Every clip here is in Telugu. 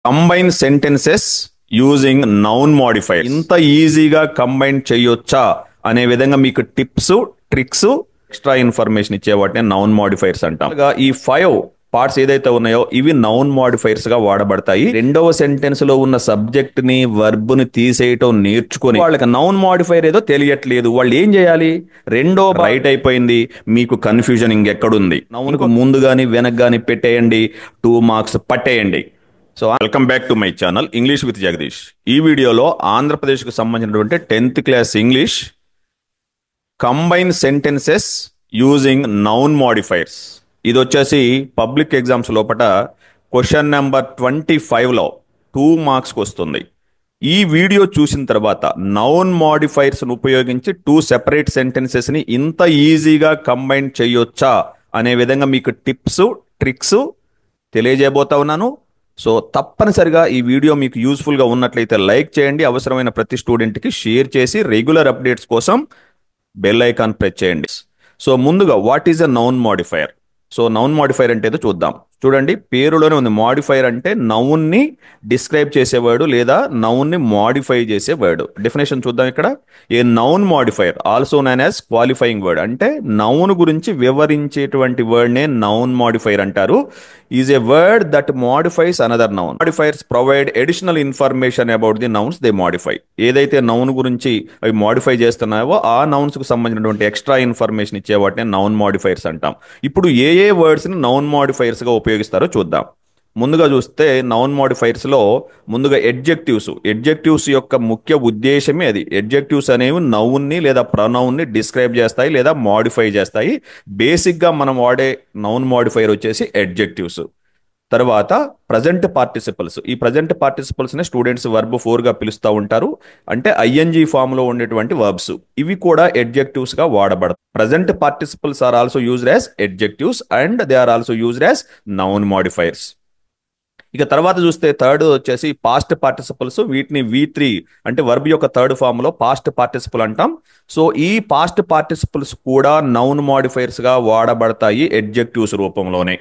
Combine sentences using noun modifier ఇంత ఈజీగా కంబైన్ చేయొచ్చా అనే విధంగా మీకు టిప్స్ ట్రిక్స్ ఎక్స్ట్రా ఇన్ఫర్మేషన్ ఇచ్చే వాటిని నౌన్ మాడిఫైర్స్ అంటాం. ఈ 5 పార్ట్స్ ఏదైతే ఉన్నాయో ఇవి నౌన్ మాడిఫైర్స్ గా వాడబడతాయి. రెండవ సెంటెన్స్ లో ఉన్న సబ్జెక్ట్ ని వర్బ్ ని తీసేయటం నేర్చుకుని వాళ్ళకి నౌన్ మాడిఫైర్ ఏదో తెలియట్లేదు, వాళ్ళు ఏం చేయాలి? రెండో రైట్ అయిపోయింది, మీకు కన్ఫ్యూజన్ ఇంకెక్కడుంది? నౌన్ కు ముందు గాని వెనక్ గాని పెట్టేయండి, 2 మార్క్స్ పట్టేయండి. So welcome back to my channel English with Jagdish. ఈ వీడియోలో ఆంధ్రప్రదేశ్కు సంబంధించినటువంటి 10th class English combine sentences using noun modifiers, ఇది వచ్చేసి పబ్లిక్ ఎగ్జామ్స్ లోపల క్వశ్చన్ నెంబర్ 25లో 2 మార్క్స్కి వస్తుంది. ఈ వీడియో చూసిన తర్వాత నౌన్ మాడిఫైర్స్ ఉపయోగించి 2 సెపరేట్ సెంటెన్సెస్ ని ఇంత ఈజీగా కంబైన్ చేయొచ్చా అనే విధంగా మీకు టిప్స్ ట్రిక్స్ తెలియజేయబోతా ఉన్నాను. సో తప్పనిసరిగా ఈ వీడియో మీకు యూస్ఫుల్గా ఉన్నట్లయితే లైక్ చేయండి, అవసరమైన ప్రతి స్టూడెంట్కి షేర్ చేసి రెగ్యులర్ అప్డేట్స్ కోసం బెల్ ఐకాన్ ప్రెస్ చేయండి. సో ముందుగా what is a noun modifier? So noun modifier అంటే ఏదో చూద్దాం. చూడండి, పేరులోనే ఉంది. మాడిఫైర్ అంటే నౌన్ ని డిస్క్రైబ్ చేసేవాడు లేదా నౌన్ ని మాడిఫై చేసేవాడు. డెఫినేషన్ చూద్దాం. ఇక్కడ a noun modifier also known as qualifying word, అంటే నౌన్ గురించి వివరించేటువంటి వర్డ్ నే నౌన్ మాడిఫైర్ అంటారు. Is a word that modifies another noun. Modifiers provide additional information about the nouns they modify. ఏదైతే నౌన్ గురించి అవి మాడిఫై చేస్తున్నాయో ఆ నౌన్స్ కు సంబంధించినటువంటి ఎక్స్ట్రా ఇన్ఫర్మేషన్ ఇచ్చే వాటిని నౌన్ మాడిఫైర్స్ అంటాం. ఇప్పుడు ఏ వర్డ్స్ ని నౌన్ మాడిఫైర్స్ గా ఉపయోగిస్తారో చూద్దాం. ముందుగా చూస్తే నౌన్ మాడిఫైర్స్ లో ముందుగా ఎడ్జెక్టివ్స్ యొక్క ముఖ్య ఉద్దేశమే అది. ఎడ్జెక్టివ్స్ అనేవి నౌన్ ని లేదా ప్రొనౌన్ ని డిస్క్రైబ్ చేస్తాయి లేదా మాడిఫై చేస్తాయి. బేసిక్ గా మనం వాడే నౌన్ మాడిఫైర్ వచ్చేసి ఎడ్జెక్టివ్స్. తర్వాత ప్రజెంట్ పార్టిసిపల్స్. ఈ ప్రజెంట్ పార్టిసిపల్స్ ని స్టూడెంట్స్ వర్బ్ 4 గా పిలుస్తూ ఉంటారు, అంటే ఐఎన్జీ ఫామ్ లో ఉండేటువంటి వర్బ్స్. ఇవి కూడా ఎడ్జెక్టివ్స్ గా వాడబడతాయి. Present participles are also used as adjectives and they are also used as noun modifiers. ఇక తర్వాత చూస్తే థర్డ్ వచ్చేసి పాస్ట్ పార్టిసిపల్స్. వీటిని V3 అంటే వర్బ్ యొక్క థర్డ్ ఫామ్ లో పాస్ట్ పార్టిసిపల్ అంటాం. సో ఈ పాస్ట్ పార్టిసిపల్స్ కూడా నౌన్ మాడిఫైర్స్ గా వాడబడతాయి ఎడ్జెక్టివ్స్ రూపంలోనే.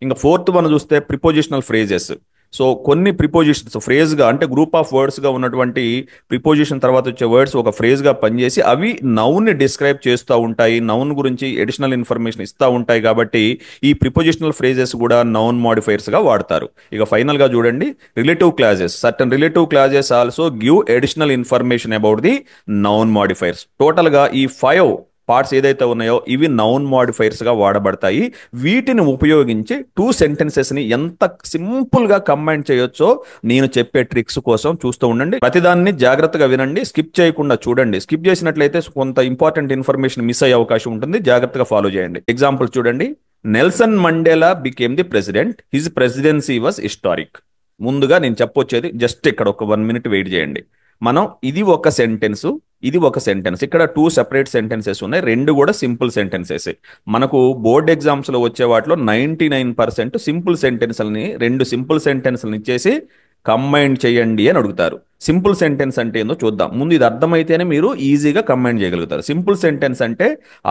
ఇంకా ఫోర్త్ వన్ చూస్తే ప్రిపోజిషనల్ ఫ్రేజెస్. సో కొన్ని ప్రిపోజిషన్స్ ఫ్రేజ్ గా అంటే గ్రూప్ ఆఫ్ వర్డ్స్ గా ఉన్నటువంటి ప్రిపోజిషన్ తర్వాత వచ్చే వర్డ్స్ ఒక ఫ్రేజ్ గా పనిచేసి అవి నౌన్ ని డిస్క్రైబ్ చేస్తూ ఉంటాయి, నౌన్ గురించి అడిషనల్ ఇన్ఫర్మేషన్ ఇస్తూ ఉంటాయి. కాబట్టి ఈ ప్రిపోజిషనల్ ఫ్రేజెస్ కూడా నౌన్ మాడిఫైర్స్ గా వాడతారు. ఇక ఫైనల్ గా చూడండి, relative clauses. Certain relative clauses also give additional information about the noun modifiers. Total గా ఈ 5 పార్ట్స్ ఏదైతే ఉన్నాయో ఇవి నౌన్ మాడిఫైర్స్ గా వాడబడతాయి. వీటిని ఉపయోగించి 2 సెంటెన్సెస్ ని ఎంత సింపుల్ గా కంబైన్ చేయొచ్చో నేను చెప్పే ట్రిక్స్ కోసం చూస్తూ ఉండండి. ప్రతిదాన్ని జాగ్రత్తగా వినండి, స్కిప్ చేయకుండా చూడండి. స్కిప్ చేసినట్లయితే కొంత ఇంపార్టెంట్ ఇన్ఫర్మేషన్ మిస్ అయ్యే అవకాశం ఉంటుంది. జాగ్రత్తగా ఫాలో చేయండి. ఎగ్జాంపుల్ చూడండి, Nelson Mandela became the president, his presidency was historic. ముందుగా నేను చెప్పొచ్చేది జస్ట్ ఇక్కడ ఒక 1 minute వెయిట్ చేయండి. మనం ఇది ఒక సెంటెన్స్, ఇది ఒక సెంటెన్స్. ఇక్కడ 2 సెపరేట్ సెంటెన్సెస్ ఉన్నాయి, 2 కూడా సింపుల్ సెంటెన్సెస్. మనకు బోర్డ్ ఎగ్జామ్స్ లో వచ్చే వాటిలో 99% సింపుల్ సెంటెన్స్లని 2 సింపుల్ సెంటెన్స్లను ఇచ్చేసి కంబైన్ చేయండి అని అడుగుతారు. సింపుల్ సెంటెన్స్ అంటే ఏందో చూద్దాం. ముందు ఇది అర్థమైతేనే మీరు ఈజీగా కంబైన్ చేయగలుగుతారు. సింపుల్ సెంటెన్స్ అంటే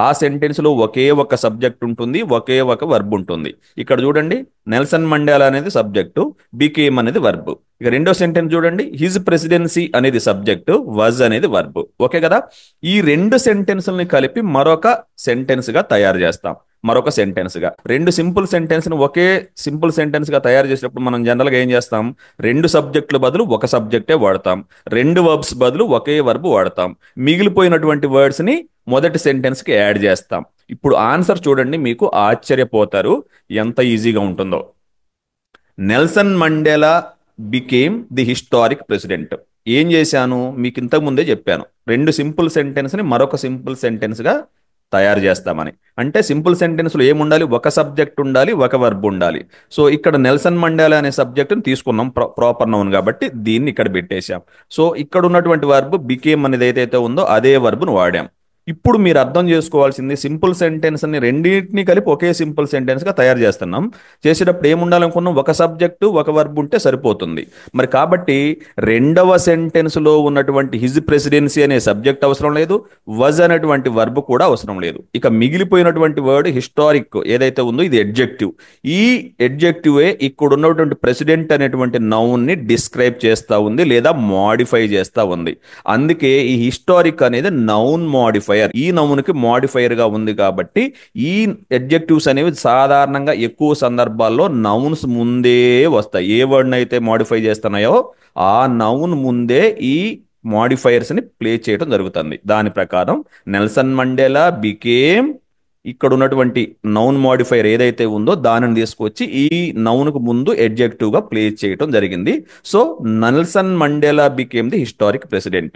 ఆ సెంటెన్స్ లో ఒకే ఒక సబ్జెక్ట్ ఉంటుంది, ఒకే ఒక వర్బ్ ఉంటుంది. ఇక్కడ చూడండి, నెల్సన్ మండేలా అనేది సబ్జెక్టు, బికేమ్ అనేది వర్బ్. ఇక రెండో సెంటెన్స్ చూడండి, హిజ్ ప్రెసిడెన్సీ అనేది సబ్జెక్టు, వాజ్ అనేది వర్బ్. ఓకే కదా? ఈ 2 సెంటెన్స్లని కలిపి మరొక సెంటెన్స్ గా తయారు చేస్తాం. మరొక సెంటెన్స్ గా 2 సింపుల్ సెంటెన్స్ ని ఒకే సింపుల్ సెంటెన్స్ గా తయారు చేసినప్పుడు మనం జనరల్ గా ఏం చేస్తాం? 2 సబ్జెక్టుల బదులు ఒక సబ్జెక్టే వాడతాం, 2 వర్బ్స్ బదులు ఒకే వర్బ్ వాడతాం. మిగిలిపోయినటువంటి వర్డ్స్ ని మొదటి సెంటెన్స్ కి యాడ్ చేస్తాం. ఇప్పుడు ఆన్సర్ చూడండి, మీకు ఆశ్చర్యపోతారు ఎంత ఈజీగా ఉంటుందో. Nelson Mandela became the historic president. ఏం చేశాను మీకు ఇంతకు ముందే చెప్పాను, 2 సింపుల్ సెంటెన్స్ ని మరొక సింపుల్ సెంటెన్స్ గా తయారు చేస్తామని. అంటే సింపుల్ సెంటెన్స్ లో ఏముండాలి? ఒక సబ్జెక్ట్ ఉండాలి, ఒక వర్బ్ ఉండాలి. సో ఇక్కడ నెల్సన్ మండేలా అనే సబ్జెక్ట్ని తీసుకున్నాం, ప్రాపర్ నౌన్ కాబట్టి దీన్ని ఇక్కడ పెట్టేశాం. సో ఇక్కడ ఉన్నటువంటి వర్బ్ బికేమ్ అనేది ఏదైతే ఉందో అదే వర్బ్ను వాడాం. ఇప్పుడు మీరు అర్థం చేసుకోవాల్సింది సింపుల్ సెంటెన్స్ అని రెండింటినీ కలిపి ఒకే సింపుల్ సెంటెన్స్ గా తయారు చేస్తున్నాం. చేసేటప్పుడు ఏముండాలనుకున్నాం, ఒక సబ్జెక్టు ఒక వర్బ్ ఉంటే సరిపోతుంది. మరి కాబట్టి రెండవ సెంటెన్స్ లో ఉన్నటువంటి హిజ్ ప్రెసిడెన్సీ అనే సబ్జెక్ట్ అవసరం లేదు, వజ్ అనేటువంటి వర్బ్ కూడా అవసరం లేదు. ఇక మిగిలిపోయినటువంటి వర్డ్ హిస్టారిక్ ఏదైతే ఉందో ఇది ఎడ్జెక్టివ్. ఈ ఎడ్జెక్టివే ఇక్కడ ఉన్నటువంటి ప్రెసిడెంట్ అనేటువంటి నౌన్ ని డిస్క్రైబ్ చేస్తా ఉంది లేదా మోడిఫై చేస్తా ఉంది. అందుకే ఈ హిస్టారిక్ అనేది నౌన్ మోడిఫైయర్. ఈ నౌన్ కి మోడిఫైయర్ గా ఉంది కాబట్టి ఈ అడ్జెక్టివ్స్ అనేవి సాధారణంగా ఎక్కువ సందర్భాల్లో నౌన్స్ ముందే వస్తాయి. ఏ వర్డ్ అయితే మోడిఫై చేస్తున్నాయో ఆ నౌన్ ముందే ఈ మోడిఫైయర్స్ ని ప్లే చేయడం జరుగుతుంది. దాని ప్రకారం నెల్సన్ మండేలా బికేమ్, ఇక్కడ ఉన్నటువంటి నౌన్ మోడిఫైర్ ఏదైతే ఉందో దానిని తీసుకొచ్చి ఈ నౌన్కు ముందు ఎడ్జెక్టివ్ గా ప్లేస్ చేయడం జరిగింది. So Nelson Mandela became the historic president.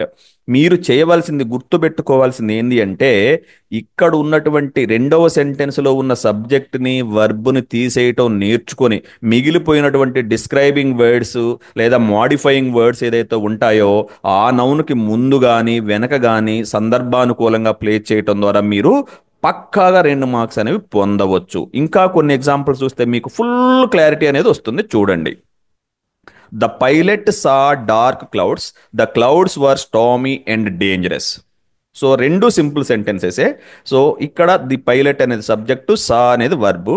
మీరు చేయవలసింది, గుర్తుపెట్టుకోవాల్సింది ఏంటి అంటే, ఇక్కడ ఉన్నటువంటి రెండవ సెంటెన్స్ లో ఉన్న సబ్జెక్ట్ ని వర్బ్ ని తీసేయటం నేర్చుకొని మిగిలిపోయినటువంటి డిస్క్రైబింగ్ వర్డ్స్ లేదా మోడిఫైయింగ్ వర్డ్స్ ఏదైతే ఉంటాయో ఆ నౌన్ కి ముందు గాని వెనక గాని సందర్భానుకూలంగా ప్లేస్ చేయటం ద్వారా మీరు పక్కాగా 2 మార్క్స్ అనేవి పొందవచ్చు. ఇంకా కొన్ని ఎగ్జాంపుల్స్ చూస్తే మీకు ఫుల్ క్లారిటీ అనేది వస్తుంది. చూడండి. The pilot saw dark clouds, the clouds were stormy and dangerous. So రెండు సింపుల్ సెంటెన్సెసే. సో ఇక్కడ ది పైలట్ అనేది సబ్జెక్టు, సా అనేది వర్బ్,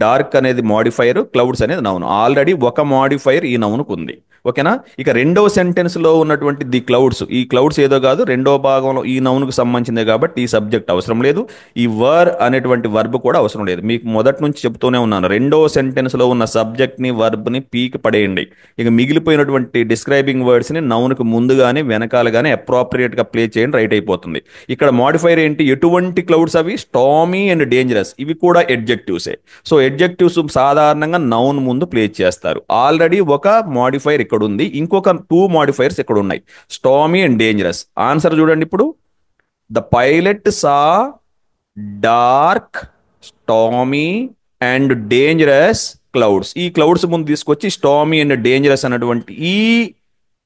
డార్క్ అనేది మోడిఫైర్, క్లౌడ్స్ అనేది నౌన్. ఆల్రెడీ ఒక మోడిఫైర్ ఈ నౌన్కు ఉంది. ఓకేనా. ఇక రెండవ సెంటెన్స్ లో ఉన్నటువంటి ది క్లౌడ్స్, ఈ క్లౌడ్స్ ఏదో కాదు, రెండో భాగంలో ఈ నౌన్కు సంబంధించిందే కాబట్టి ఈ సబ్జెక్ట్ అవసరం లేదు. ఈ వర్ అనేటువంటి వర్బ్ కూడా అవసరం లేదు. మీకు మొదటి నుంచి చెప్తూనే ఉన్నాను, రెండో సెంటెన్స్ లో ఉన్న సబ్జెక్ట్ ని వర్బ్ ని పీకి పడేయండి. ఇక మిగిలిపోయినటువంటి డిస్క్రైబింగ్ వర్డ్స్ ని నౌన్కు ముందు గానీ వెనకాల గానీ అప్రోప్రియేట్ గా ప్లే చేయండి, రైట్ అయిపోతుంది. ఇక్కడ మోడిఫైర్ ఏంటి, ఎటువంటి క్లౌడ్స్ అవి, స్టామీ అండ్ డేంజరస్, ఇవి కూడా ఎడ్జెక్టివ్సే. సో ఎడ్జెక్టివ్స్ సాధారణంగా నౌన్ ముందు ప్లే చేస్తారు. ఆల్రెడీ ఒక మోడిఫైర్ ఇక్కడ ఉంది, ఇంకొక 2 మోడిఫైర్స్ ఇక్కడ ఉన్నాయి, స్టామీ అండ్ డేంజరస్. ఆన్సర్ చూడండి ఇప్పుడు. The pilot saw dark, stormy and dangerous clouds. ఈ క్లౌడ్స్ ముందు తీసుకొచ్చి స్టామీ అండ్ డేంజరస్ అన్నటువంటి ఈ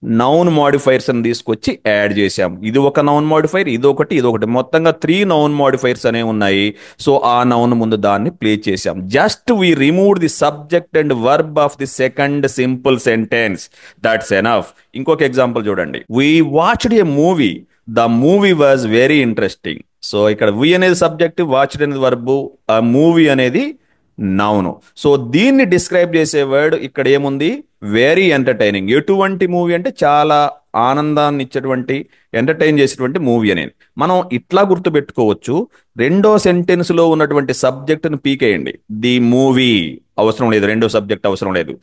నౌన్ మోడిఫైర్స్ అని తీసుకొచ్చి యాడ్ చేశాం. ఇది ఒక నౌన్ మోడిఫైర్, ఇదొకటి, మొత్తంగా 3 నౌన్ మోడిఫైర్స్ అనేవి ఉన్నాయి. సో ఆ నౌన్ ముందు దాన్ని ప్లే చేశాం. Just we remove the subject and verb of the second simple sentence, that's enough. ఇంకొక ఎగ్జాంపుల్ చూడండి. We watched a movie, the movie was very interesting. So ఇక్కడ వి అనేది సబ్జెక్ట్, వాచ్డ్ అనేది వర్బ్, ఆ మూవీ అనేది నౌను. సో దీన్ని డిస్క్రైబ్ చేసే వర్డ్ ఇక్కడ ఏముంది, వెరీ ఎంటర్టైనింగ్. ఎటువంటి మూవీ అంటే చాలా ఆనందాన్ని ఇచ్చేటువంటి, ఎంటర్టైన్ చేసేటువంటి మూవీ అనేది మనం ఇట్లా గుర్తుపెట్టుకోవచ్చు. రెండో సెంటెన్స్ లో ఉన్నటువంటి సబ్జెక్ట్ను పీకేయండి. ది మూవీ అవసరం లేదు, రెండో సబ్జెక్ట్ అవసరం లేదు.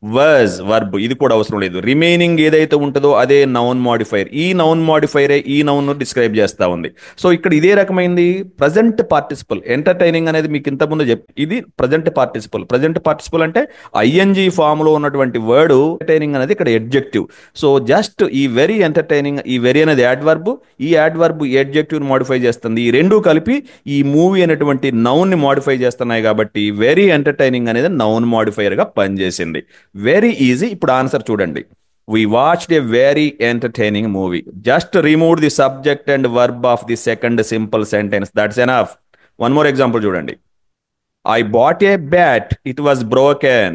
వాజ్ వర్బ్, ఇది కూడా అవసరం లేదు. రిమైనింగ్ ఏదైతే ఉంటుందో అదే నౌన్ మోడిఫైర్. ఈ నౌన్ మోడిఫైరే ఈ నౌన్ డిస్క్రైబ్ చేస్తా ఉంది. సో ఇక్కడ ఇదే రకమైంది ప్రజెంట్ పార్టిసిపల్. ఎంటర్టైనింగ్ అనేది మీకు ఇంతకుముందు ఇది ప్రజెంట్ పార్టిసిపల్. ప్రజెంట్ పార్టిసిపల్ అంటే ఐఎన్జీ ఫామ్ లో ఉన్నటువంటి వర్డ్ ఎంటర్టైనింగ్ అనేది ఇక్కడ ఎడ్జెక్టివ్. సో జస్ట్ ఈ వెరీ ఎంటర్టైనింగ్, ఈ వెరీ అనేది యాడ్వర్బ్, ఈ యాడ్వర్బ్ ఎడ్జెక్టివ్ మోడిఫై చేస్తుంది. ఈ రెండు కలిపి ఈ మూవీ అనేటువంటి నౌన్ ని మోడిఫై చేస్తున్నాయి కాబట్టి వెరీ ఎంటర్టైనింగ్ అనేది నౌన్ మోడిఫైయర్ గా పనిచేసింది. Very easy. ఇప్పుడు ఆన్సర్ చూడండి. We watched a very entertaining movie. Just remove the subject and verb of the second simple sentence. That's enough. One more example చూడండి. I bought a bat. It was broken.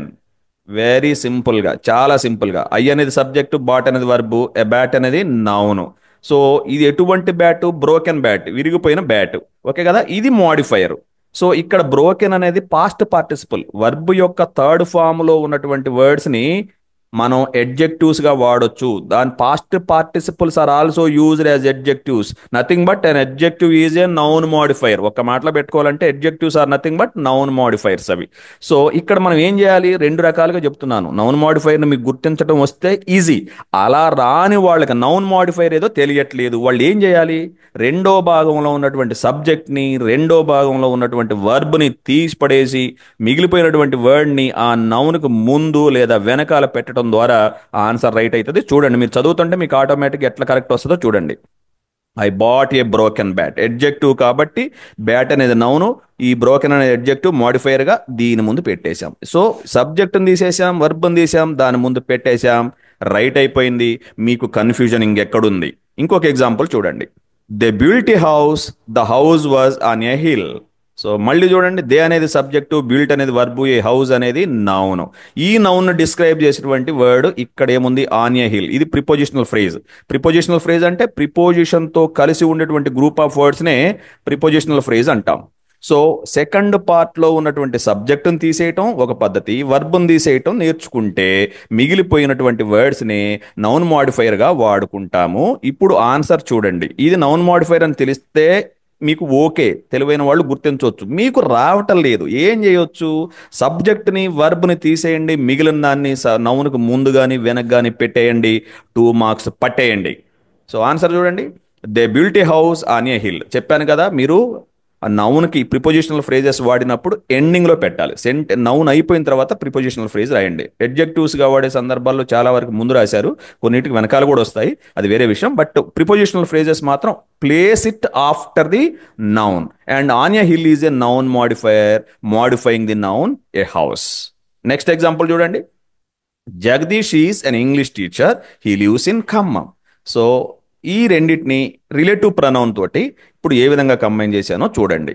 Very simple గా, చాలా సింపుల్ గా. ఐ అనేది సబ్జెక్ట్, బాట్ అనేది వర్బ్, ఎ బ్యాట్ అనేది నౌన్. సో ఇది ఎటువంటి బ్యాట్, బ్రోకెన్ బ్యాట్, విరిగిపోయిన బ్యాట్. ఓకే కదా. ఇది మోడిఫైయర్. సో ఇక్కడ బ్రోకెన్ అనేది పాస్ట్ పార్టిసిపల్, వర్బ్ యొక్క థర్డ్ ఫామ్ లో ఉన్నటువంటి వర్డ్స్ ని మనం ఎడ్జెక్టివ్స్ గా వాడొచ్చు. దాని past participles are also used as adjectives. Nothing but an adjective is a noun modifier. ఒక మాటలో పెట్టుకోవాలంటే adjectives are nothing but noun modifiers అవి. సో ఇక్కడ మనం ఏం చేయాలి, 2 రకాలుగా చెప్తున్నాను. నౌన్ మోడిఫైర్ ని మీకు గుర్తించడం వస్తే ఈజీ. అలా రాని వాళ్ళకి నౌన్ మోడిఫైర్ ఏదో తెలియట్లేదు, వాళ్ళు ఏం చేయాలి, రెండో భాగంలో ఉన్నటువంటి సబ్జెక్ట్ ని, రెండో భాగంలో ఉన్నటువంటి వర్బ్ ని తీసి పడేసి మిగిలిపోయినటువంటి వర్డ్ ని ఆ నౌన్ కు ముందు లేదా వెనకాల పెట్టడం ద్వారా ఆన్సర్ రైట్ అవుతుంది. చూడండి, మీరు చదువుతుంటే మీకు ఆటోమేటిక్ ఎట్లా కరెక్ట్ వస్తుందో చూడండి. I bought a broken bat, adjective కాబట్టి బ్యాట్ అనేది నౌను, ఈ బ్రోకెన్ అనేది ఎడ్జెక్టివ్ మోడిఫైయర్ గా దీని ముందు పెట్టేశాం. సో సబ్జెక్ట్ని తీసేసాం, వర్బ్ని తీసాం, దాని ముందు పెట్టేశాం, రైట్ అయిపోయింది. మీకు కన్ఫ్యూజన్ ఇంకెక్కడుంది. ఇంకొక ఎగ్జాంపుల్ చూడండి. They built a house, the house was on a hill. So మళ్ళీ చూడండి, దే అనేది సబ్జెక్టు, బిల్ట్ అనేది వర్బు, ఏ హౌస్ అనేది నౌన్. ఈ నౌన్ డిస్క్రైబ్ చేసినటువంటి వర్డ్ ఇక్కడ ఏముంది, ఆన్ ఏ హిల్. ఇది ప్రిపోజిషనల్ ఫ్రేజ్. ప్రిపోజిషనల్ ఫ్రేజ్ అంటే ప్రిపోజిషన్ తో కలిసి ఉండేటువంటి గ్రూప్ ఆఫ్ వర్డ్స్ నే ప్రిపోజిషనల్ ఫ్రేజ్ అంటాం. సో సెకండ్ పార్ట్ లో ఉన్నటువంటి సబ్జెక్టును తీసేయటం ఒక పద్ధతి, వర్బును తీసేయటం నేర్చుకుంటే మిగిలిపోయినటువంటి వర్డ్స్ ని నౌన్ మాడిఫైయర్ గా వాడుకుంటాము. ఇప్పుడు ఆన్సర్ చూడండి, ఇది నౌన్ మాడిఫైయర్ అని తెలిస్తే మీకు ఓకే, తెలివైన వాళ్ళు గుర్తించవచ్చు. మీకు రావటం లేదు, ఏం చేయొచ్చు, సబ్జెక్ట్ని వర్బ్ని తీసేయండి, మిగిలిన దాన్ని నౌన్కు ముందు కానీ వెనక కానీ పెట్టేయండి, 2 మార్క్స్ పట్టేయండి. సో ఆన్సర్ చూడండి, they built a house on a hill. చెప్పాను కదా, మీరు ఆ నౌన్కి ప్రిపోజిషనల్ ఫ్రేజెస్ వాడినప్పుడు ఎండింగ్లో పెట్టాలి. నౌన్ అయిపోయిన తర్వాత ప్రిపోజిషనల్ ఫ్రేజ్ రాయండి. అడ్జెక్టివ్స్గా వాడే సందర్భాల్లో చాలా వరకు ముందు రాశారు, కొన్నిటికి వెనకాల కూడా వస్తాయి, అది వేరే విషయం. బట్ ప్రిపోజిషనల్ ఫ్రేజెస్ మాత్రం place it after the noun. And on a hill is a noun modifier modifying the noun a house. Next example చూడండి, Jagdish is an English teacher, he lives in Khammam. So ఈ రెండింటిని రిలేటివ్ ప్రనౌన్ తోటి ఇప్పుడు ఏ విధంగా కంబైన్ చేశానో చూడండి.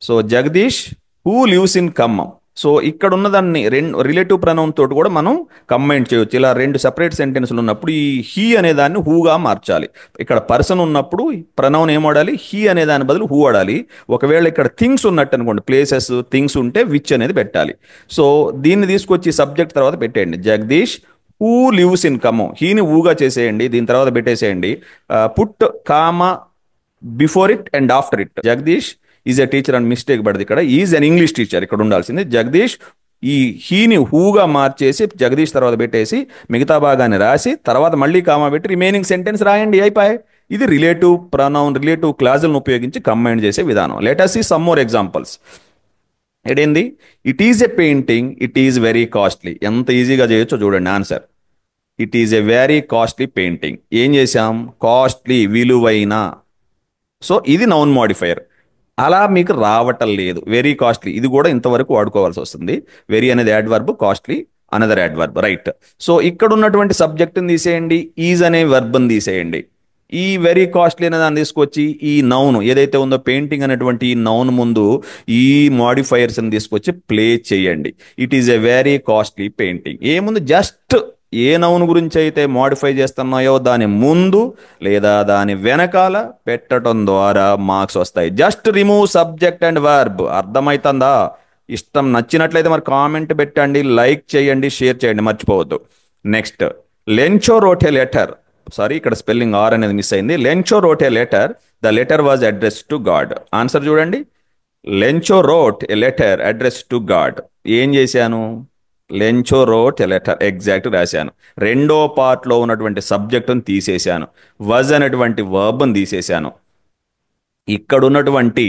So Jagadish who lives in Khammam. So ఇక్కడ ఉన్నదాన్ని రిలేటివ్ ప్రనౌన్ తోటి కూడా మనం కంబైన్ చేయొచ్చు. ఇలా రెండు సెపరేట్ సెంటెన్స్లు ఉన్నప్పుడు ఈ హీ అనే దాన్ని హూగా మార్చాలి. ఇక్కడ పర్సన్ ఉన్నప్పుడు ప్రనౌన్ ఏం వాడాలి, హీ అనే దాని బదులు హూ వాడాలి. ఒకవేళ ఇక్కడ థింగ్స్ ఉన్నట్టు అనుకోండి, ప్లేసెస్ థింగ్స్ ఉంటే విచ్ అనేది పెట్టాలి. సో దీన్ని తీసుకొచ్చి సబ్జెక్ట్ తర్వాత పెట్టేయండి, Jagdish who lives in Khammam. హీని ఊగా చేసేయండి, దీని తర్వాత పెట్టేసేయండి, put comma before it and after it. Jagdish is a teacher అని మిస్టేక్ పడింది, ఇక్కడ ఈజ్ అన్ ఇంగ్లీష్ టీచర్ ఇక్కడ ఉండాల్సింది. జగదీష్ ఈ హీని హూగా మార్చేసి జగదీష్ తర్వాత పెట్టేసి మిగతా భాగాన్ని రాసి తర్వాత మళ్ళీ కామా పెట్టి రిమైనింగ్ సెంటెన్స్ రాయండి, అయిపోయి. ఇది రిలేటివ్ ప్రనౌన్ రిలేటివ్ క్లాజులను ఉపయోగించి కంబైన్ చేసే విధానం. Let us see some more examples. ఏంటి, it is a painting, it is very costly. ఎంత ఈజీగా చేయొచ్చో చూడండి answer. It is a very costly painting. ఏం చేసాం, కాస్ట్లీ విలువైన. సో ఇది నౌన్ మాడిఫైయర్. అలా మీకు రావటం లేదు, వెరీ కాస్ట్లీ ఇది కూడా ఇంతవరకు వాడుకోవాల్సి వస్తుంది. వెరీ అనేది adverb, costly another adverb, right. So ఇక్కడ ఉన్నటువంటి సబ్జెక్ట్ని తీసేయండి, ఈజ్ అనే వర్బ్ని తీసేయండి. ఈ వెరీ కాస్ట్లీ అనే దాన్ని తీసుకొచ్చి ఈ నౌన్ ఏదైతే ఉందో పెయింటింగ్ అనేటువంటి ఈ నౌన్ ముందు ఈ మాడిఫైయర్స్ని తీసుకొచ్చి ప్లే చేయండి. It is a very costly painting. ఏముంది, జస్ట్ ఏ నౌన్ గురించి అయితే మాడిఫై చేస్తున్నాయో దాని ముందు లేదా దాని వెనకాల పెట్టడం ద్వారా మార్క్స్ వస్తాయి. Just remove subject and verb. అర్థమవుతుందా? ఇష్టం నచ్చినట్లయితే మరి కామెంట్ పెట్టండి, లైక్ చేయండి, షేర్ చేయండి, మర్చిపోవద్దు. Next, Lencho wrote a letter. Sorry, ఇక్కడ స్పెల్లింగ్ ఆర్ అనేది మిస్ అయింది. Lencho wrote a letter, the letter was address to God. Answer చూడండి, Lencho wrote a letter address to God. ఏం చేశాను, Lencho wrote a letter exact రాశాను. రెండో పార్ట్లో ఉన్నటువంటి సబ్జెక్టును తీసేశాను, వజ్ అనేటువంటి వర్బ్ని తీసేశాను. ఇక్కడ ఉన్నటువంటి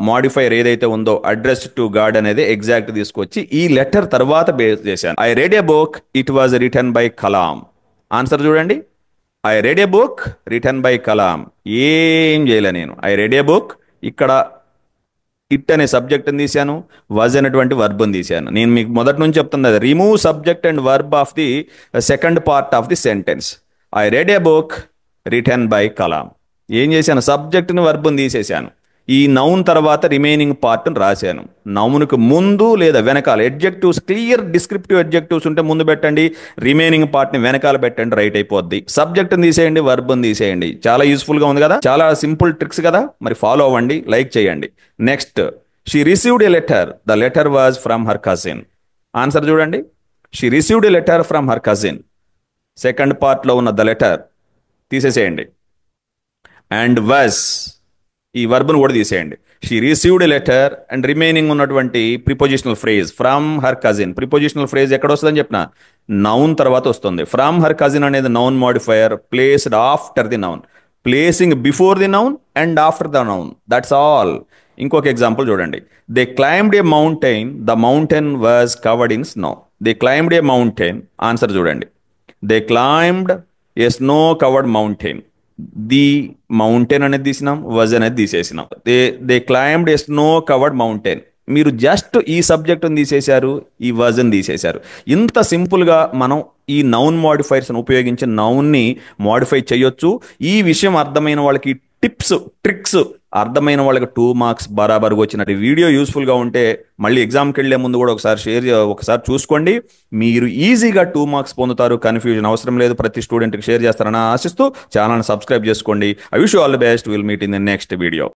మాడిఫైర్ ఏదైతే ఉందో అడ్రస్ టు గాడ్ అనేది ఎగ్జాక్ట్ తీసుకొచ్చి ఈ లెటర్ తర్వాత బేస్ చేశాను. I read a book, it was written by Kalam. Answer చూడండి, I read a book written by Kalam. ఏం చేయలే నేను, ఐ రెడ్ ఏ బుక్, ఇక్కడ ఇట్ అనే సబ్జెక్ట్ని తీశాను, వాజ్ అనేటువంటి వర్బ్ని తీశాను. నేను మీకు మొదటి నుంచి చెప్తున్నది, remove subject and verb of the second part of the sentence. I read a book written by Kalam. ఏం చేశాను, సబ్జెక్ట్ని వర్బ్ని తీసేశాను, ఈ నౌన్ తర్వాత రిమైనింగ్ పార్ట్ని రాశాను. నౌన్కు ముందు లేదా వెనకాల అడ్జెక్టివ్స్, క్లియర్ డిస్క్రిప్టివ్ అడ్జెక్టివ్స్ ఉంటే ముందు పెట్టండి, రిమైనింగ్ పార్ట్ని వెనకాల పెట్టండి, రైట్ అయిపోద్ది. సబ్జెక్ట్ని తీసేయండి, వర్బ్ని తీసేయండి. చాలా యూస్ఫుల్గా ఉంది కదా, చాలా సింపుల్ ట్రిక్స్ కదా, మరి ఫాలో అవ్వండి, లైక్ చేయండి. Next, she received a letter, the letter was from her cousin. Answer చూడండి, she received a letter from her cousin. Second పార్ట్లో ఉన్న ద లెటర్ తీసేసేయండి, అండ్ వాజ్ ఈ వర్బ్ను కూడా తీసేయండి. She received a letter and remaining ఉన్నటువంటి prepositional phrase from her cousin. Prepositional phrase ఎక్కడ వస్తుందని చెప్పిన, నౌన్ తర్వాత వస్తుంది. ఫ్రమ్ హర్ కజిన్ అనేది noun modifier placed after the noun, placing before the noun and after the noun, that's all. ఇంకొక ఎగ్జాంపుల్ చూడండి, they climbed a mountain, the mountain was covered in snow. They climbed a mountain. Answer చూడండి, they climbed a snow covered mountain. The mountain అనేది తీసినాం, వజ్ అనేది తీసేసినాం. They climbed a snow covered mountain. మీరు జస్ట్ ఈ సబ్జెక్టును తీసేశారు, ఈ వజ్ని తీసేశారు. ఇంత సింపుల్గా మనం ఈ నౌన్ మాడిఫైర్స్ని ఉపయోగించి నౌన్ని మాడిఫై చేయొచ్చు. ఈ విషయం అర్థమైన వాళ్ళకి టిప్స్ ట్రిక్స్ అర్థమైన వాళ్ళకి 2 మార్క్స్ బరాబర్గా వచ్చినట్టు. వీడియో యూస్ఫుల్గా ఉంటే మళ్ళీ ఎగ్జామ్కి వెళ్లే ముందు కూడా ఒకసారి చూసుకోండి. మీరు ఈజీగా 2 మార్క్స్ పొందుతారు. కన్ఫ్యూజన్ అవసరం లేదు. ప్రతి స్టూడెంట్కి షేర్ చేస్తారని ఆశిస్తూ ఛానల్ని సబ్స్క్రైబ్ చేసుకోండి. I wish you all the best. Will meet in the next video.